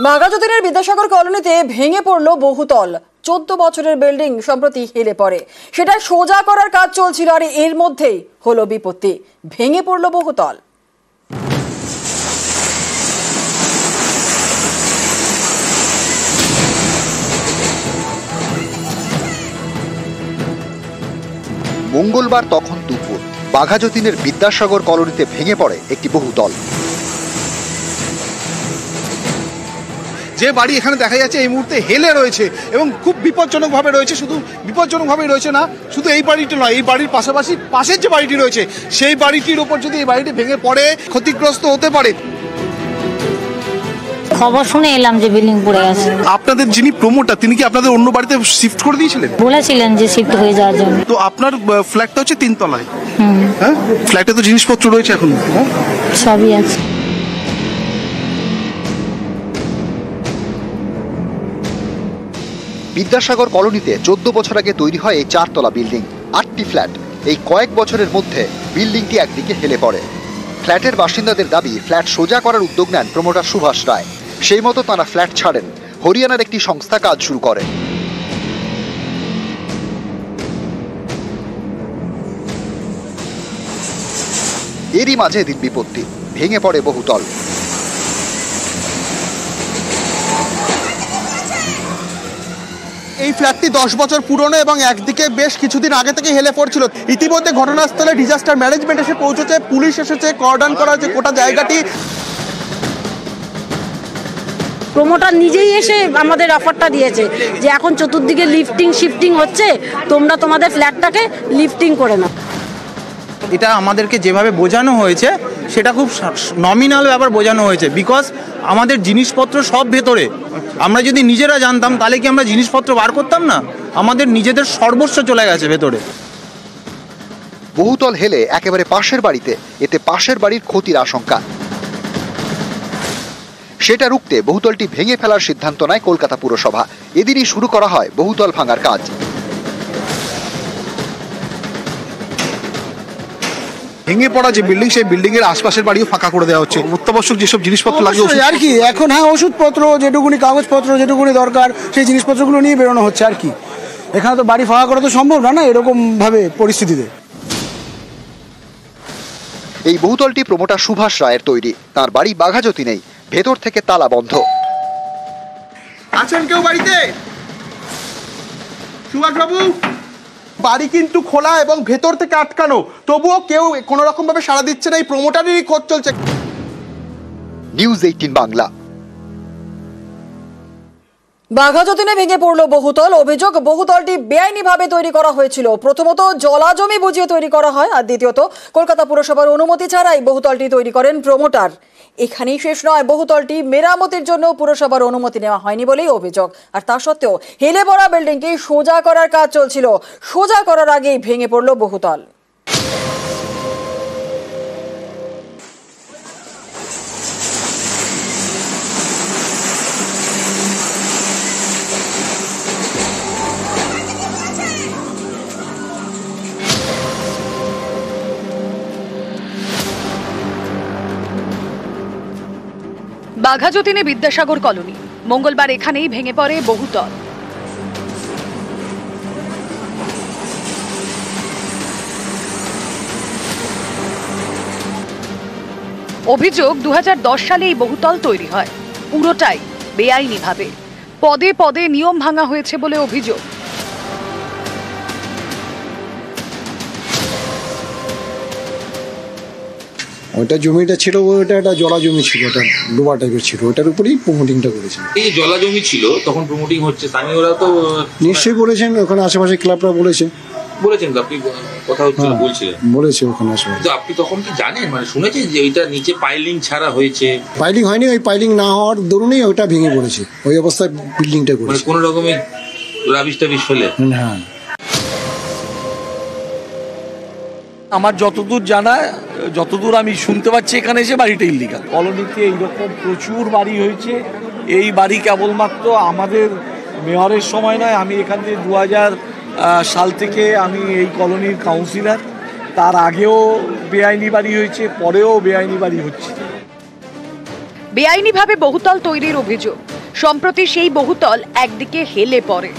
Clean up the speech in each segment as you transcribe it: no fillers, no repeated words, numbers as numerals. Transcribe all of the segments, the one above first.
বাঘাযতীনের বিদ্যাসাগর কলোনিতে ভেঙে পড়ল বহুতল 14 বছরের বিল্ডিং সম্প্রতি হেলে পড়ে। সেটা সোজা করার কাজ চলছিল আর এর মধ্যেই হলো বিপত্তি, ভেঙে পড়ল বহুতল। মঙ্গলবার তখন দুপুর বাঘাযতীনের বিদ্যাসাগর কলোনিতে ভেঙে পড়ে একটি বহুতল। যে বাড়ি এখানে দেখা যাচ্ছে এই মুহূর্তে হেলে রয়েছে এবং খুব বিপজ্জনকভাবে রয়েছে। শুধু বিপজ্জনকভাবেই রয়েছে না, শুধু এই বাড়িটি নয়, এই বাড়ির পাশাপাশি পাশের যে বাড়িটি রয়েছে সেই বাড়িটির উপর যদি এই বাড়িটি ভেঙে পড়ে ক্ষতিগ্রস্ত হতে পারে। খবর শুনে এলাম যে বিল্ডিং পড়ে গেছে। আপনাদের যিনি প্রমোটার তিনি কি আপনাদের অন্য বাড়িতে শিফট করে দিয়েছিলেন? বলেছিলেন যে শিফট হয়ে যাওয়ার জন্য। তো আপনার ফ্ল্যাটটা হচ্ছে 3 তলায়। হ্যাঁ, ফ্ল্যাটে তো জিনিসপত্র রয়েছে এখন? সবই আছে। বিদ্যাসাগর কলোনিতে 14 বছর আগে তৈরি হয় এই 4 তলা বিল্ডিং, 8টি ফ্ল্যাট। এই কয়েক বছরের মধ্যে বিল্ডিংটি একদিকে হেলে পড়ে। ফ্ল্যাটের বাসিন্দাদের দাবি ফ্ল্যাট সোজা করার উদ্যোগ নেন প্রমোটার সুভাষ রায়। সেই মতো তারা ফ্ল্যাট ছাড়েন। হরিয়ানার একটি সংস্থা কাজ শুরু করে। এরই মাঝে দিন বিপত্তি, ভেঙে পড়ে বহুতল। এই ফ্ল্যাটটি 10 বছর পুরনো এবং একদিকে বেশ কিছুদিন আগে থেকে হেলে পড়ছিল। ইতিমধ্যে ঘটনাস্থলে ডিজাস্টার ম্যানেজমেন্ট এসে পৌঁছেছে, পুলিশ এসেছে, কর্ডন করা হয়েছে গোটা জায়গাটি। প্রমোটার নিজেই এসে আমাদের অফারটা দিয়েছে যে এখন চতুর্দিকে লিফটিং শিফটিং হচ্ছে, তোমরা তোমাদের ফ্ল্যাটটাকে লিফটিং করে নাও। এটা আমাদেরকে যেভাবে বোঝানো হয়েছে সেটা খুব নমিনাল ব্যাপার বোঝানো হয়েছে, বিকজ আমাদের জিনিসপত্র সব ভেতরে। আমরা যদি নিজেরা জানতাম তাহলে কি আমরা জিনিসপত্র বার করতাম না? আমাদের নিজেদের সর্বস্ব চলে গেছে ভেতরে। বহুতল হেলে একেবারে পাশের বাড়িতে, এতে পাশের বাড়ির ক্ষতির আশঙ্কা। সেটা রুখতে বহুতলটি ভেঙে ফেলার সিদ্ধান্ত নেয় কলকাতা পুরসভা। এদিনই শুরু করা হয় বহুতল ভাঙার কাজ। ভেঙে পড়া যে বিল্ডিং, সেই বিল্ডিং এর আশপাশের বাড়িও ফাঁকা করে দেওয়া হচ্ছে। অত্যাবশ্যক যেসব জিনিসপত্র লাগে আর কি এখন, হ্যাঁ, ওষুধপত্র যেটুকুনি, কাগজপত্র যেটুকুনি দরকার সেই জিনিসপত্রগুলো নিয়ে বেরোনো হচ্ছে আর কি। এখানে তো বাড়ি ফাঁকা করা তো সম্ভব না এরকম ভাবে পরিস্থিতিতে। এই বহুতলটি প্রমোটার সুভাষ রায়ের তৈরি। তার বাড়ি বাঘাযতী নেই, ভেতর থেকে তালা বন্ধ। আছেন কেউ বাড়িতে? সুভাষ বাবু, বাড়ি কিন্তু খোলা এবং ভেতর থেকে আটকানো, তবুও কেউ কোনো রকম ভাবে সাড়া দিচ্ছে না। এই প্রমোটারেরই খোঁজ চলছে। নিউজ 18 বাংলা। বাঘাযতীনে ভেঙে পড়ল বহুতল। অভিযোগ, বহুতলটি বেআইনিভাবে তৈরি করা হয়েছিল। প্রথমত জলাজমি বুঝিয়ে তৈরি করা হয়, আর দ্বিতীয়ত কলকাতা পুরসভার অনুমতি ছাড়াই বহুতলটি তৈরি করেন প্রমোটার। এখানেই শেষ নয়, বহুতলটি মেরামতির জন্য পুরসভার অনুমতি নেওয়া হয়নি বলেই অভিযোগ। আর তা সত্ত্বেও হেলে পড়া বিল্ডিংকে সোজা করার কাজ চলছিল। সোজা করার আগেই ভেঙে পড়ল বহুতল। বাঘাযতীনে বিদ্যাসাগর কলোনি, মঙ্গলবার এখানেই ভেঙে পড়ে বহুতল। অভিযোগ, 2010 সালে এই বহুতল তৈরি হয়, পুরোটাই বেআইনিভাবে। পদে পদে নিয়ম ভাঙা হয়েছে বলে অভিযোগ। ওইটা জমিটা ছিল, ওইটা একটা জলা জমি ছিল, ওটা ডোবা টাইপের ছিল, ওটার উপরেই প্রমোটিংটা করেছেন। এই জলা জমি ছিল তখন প্রমোটিং হচ্ছে, স্থানীয়রা তো নিশ্চয়ই বলেছেন, ওখানে আশেপাশে ক্লাবরা বলেছেন তো আপনি কথা হচ্ছিল বলছিলেন, বলেছে ওখানে আশেপাশে। তো আপনি তখন কি জানেন, মানে শুনেছেন যে ওইটা নিচে পাইলিং ছাড়া হয়েছে? পাইলিং হয়নি, ওই পাইলিং না হওয়ার দরুনই ওইটা ভেঙে পড়েছে, ওই অবস্থায় বিল্ডিংটা করেছে। কোনো রকমের রাবিশ টাবিশ ফেলে? হ্যাঁ। আমার যতদূর জানা, যতদূর আমি শুনতে পাচ্ছি, এখানে এসে বাড়িটা ইল্লিগাল। কলোনিতে এইরকম প্রচুর বাড়ি হয়েছে। এই বাড়ি কেবলমাত্র আমাদের মেয়রের সময় নয়, আমি এখান থেকে 2000 সাল থেকে আমি এই কলোনির কাউন্সিলর। তার আগেও বেআইনি বাড়ি হয়েছে, পরেও বেআইনি বাড়ি হচ্ছে। বেআইনিভাবে বহুতল তৈরির অভিযোগ। সম্প্রতি সেই বহুতল একদিকে হেলে পড়ে,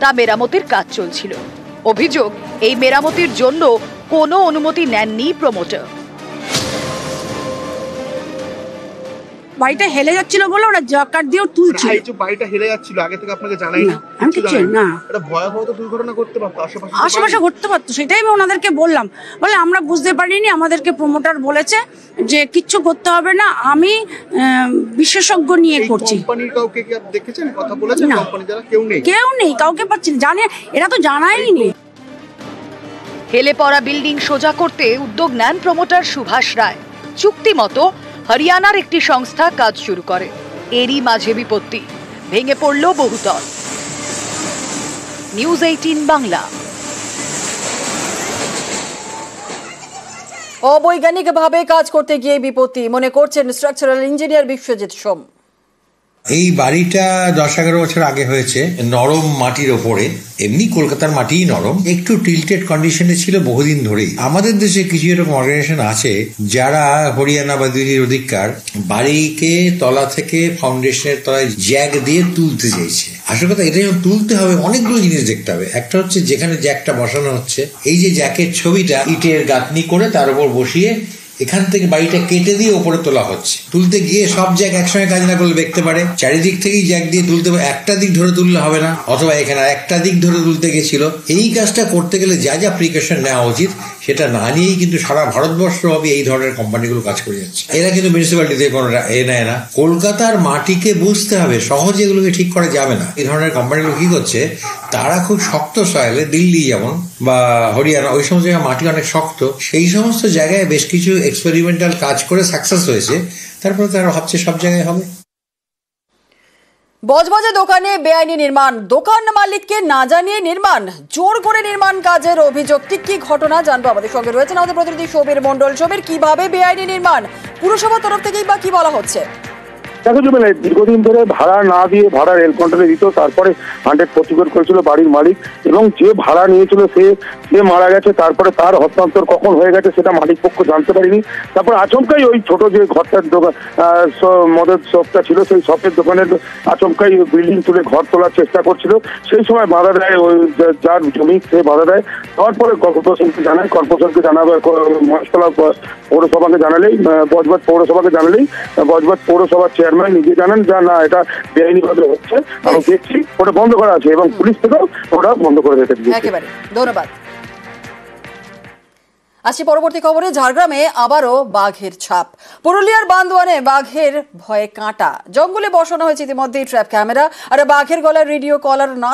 তা মেরামতের কাজ চলছিল। অভিযোগ, এই মেরামতির জন্য কোনো অনুমতি নেননি প্রমোটার। বাড়িটা হেলে যাচ্ছিল বলে ওরা জাকার দিয়েও তুলছিল। বাড়িটা হেলে যাচ্ছিল আগে থেকে আপনাকে জানাই না? আমি কিছু না। এটা ভয়াবহ দুর্ঘটনা করতে পারতো, আশেপাশে ঘটতে পারতো, সেটাই আমি ওনাদেরকে বললাম। বলে আমরা বুঝতে পারিনি, আমাদেরকে প্রমোটার বলেছে যে কিচ্ছু করতে হবে না, আমি বিশেষজ্ঞ নিয়ে করছি। কোম্পানির কাউকে কি দেখেছেন, কথা বলেছেন? কোম্পানি যারা কেউ নেই, কাউকে পাচ্ছি না, জানে এরা তো জানাইনি। হেলে পড়া বিল্ডিং সোজা করতে উদ্যোগ নেন প্রমোটার সুভাষ রায়। চুক্তি মতো হরিয়ানার একটি সংস্থা কাজ শুরু করে। এরই মাঝে বিপত্তি, ভেঙে পড়ল বহুতল। নিউজ 18 বাংলা। অবৈজ্ঞানিকভাবে কাজ করতে গিয়ে বিপত্তি, মনে করছেন স্ট্রাকচারাল ইঞ্জিনিয়ার বিশ্বজিৎ সোম। এই বাড়িটা 10-11 বছর আগে হয়েছে নরম মাটির ওপরে। এমনি কলকাতার মাটিই নরম, একটু টিল্টেড কন্ডিশনে ছিল বহুদিন ধরেই। আমাদের দেশে কিছু এরকম অর্গানাইজেশন আছে যারা হরিয়ানা বা দিল্লির অধিকার বাড়িকে তলা থেকে ফাউন্ডেশনের তলায় জ্যাক দিয়ে তুলতে চেয়েছে। আসল কথা এটা যখন তুলতে হবে অনেকগুলো জিনিস দেখতে হবে। একটা হচ্ছে যেখানে জ্যাকটা বসানো হচ্ছে, এই যে জ্যাকের ছবিটা ইটের গাঁথনি করে তার উপর বসিয়ে এখান থেকে বাড়িটা কেটে দিয়ে ওপরে তোলা হচ্ছে। তুলতে গিয়ে সব জ্যাক একসঙ্গে কাজ না করলে দেখতে পারে, চারিদিক থেকেই জ্যাক দিয়ে তুলতে পারে। একটা দিক ধরে তুললে হবে না, অথবা এখানে একটা দিক ধরে তুলতে গেছিল। এই কাজটা করতে গেলে যা যা প্রিকশন নেওয়া উচিত সেটা না নিয়েই কিন্তু সারা ভারতবর্ষ হবে এই ধরনের কোম্পানিগুলো কাজ করে যাচ্ছে। এরা কিন্তু মিউনিসিপ্যালিটিতে কোনো নেয় না। কলকাতার মাটিকে বুঝতে হবে, সহজে এগুলোকে ঠিক করা যাবে না। এই ধরনের কোম্পানিগুলো কি করছে, তারা খুব শক্ত সয়েলে, দিল্লি যেমন বা হরিয়ানা ওই সমস্ত জায়গায় মাটি অনেক শক্ত, সেই সমস্ত জায়গায় বেশ কিছু এক্সপেরিমেন্টাল কাজ করে সাকসেস হয়েছে। তারপরে তারা ভাবছে সব জায়গায় হবে। বজবজে দোকানে বেআইনি নির্মাণ, দোকান মালিককে না জানিয়ে নির্মাণ, জোর করে নির্মাণ কাজের অভিযোগ। ঠিক কি ঘটনা জানবো, আমাদের সঙ্গে রয়েছেন আমাদের প্রতিনিধি সমীর মণ্ডল। সমীর, কিভাবে বেআইনি নির্মাণ, পুরসভার তরফ থেকেই বা কি বলা হচ্ছে? দেখো জুবেল, দীর্ঘদিন ধরে ভাড়া না দিয়ে ভাড়া রেল কন্ট্রোলে দিত, তারপরে 100 প্রতিকার করেছিল বাড়ির মালিক, এবং যে ভাড়া নিয়েছিল সে মারা গেছে। তারপরে তার হস্তান্তর কখন হয়ে গেছে সেটা মালিক পক্ষ জানতে পারিনি। তারপর আচমকাই ওই ছোট যে ঘরটার দোকান, মদের শপটা ছিল, সেই শপের দোকানের আচমকাই বিল্ডিং তুলে ঘর তোলার চেষ্টা করছিল। সেই সময় বাধা দেয় ওই যার জমি, সে বাধা দেয়। তারপরে কর্পোরেশনকে জানায়, কর্পোরেশনকে জানাবে, মহেশতলা পৌরসভাকে জানালেই, বজবজ পৌরসভাকে জানালেই বজবজ পৌরসভার চেয়ারম্যান নিজে জানান যা না এটা বেআইনিভাবে হচ্ছে, আমি দেখছি, ওটা বন্ধ করা আছে এবং পুলিশ থেকেও ওটা বন্ধ করে দিতে দিয়েছে। একেবারে ধন্যবাদ। আসি পরবর্তী খবরে। ঝাড়গ্রামে আবারও বাঘের ছাপ। পুরুলিয়ার বান্দোয়ানে বাঘের ভয়ে কাঁটা। জঙ্গলে বসানো হয়েছে ইতিমধ্যেই ট্র্যাপ ক্যামেরা, আর বাঘের গলায় রেডিও কলার না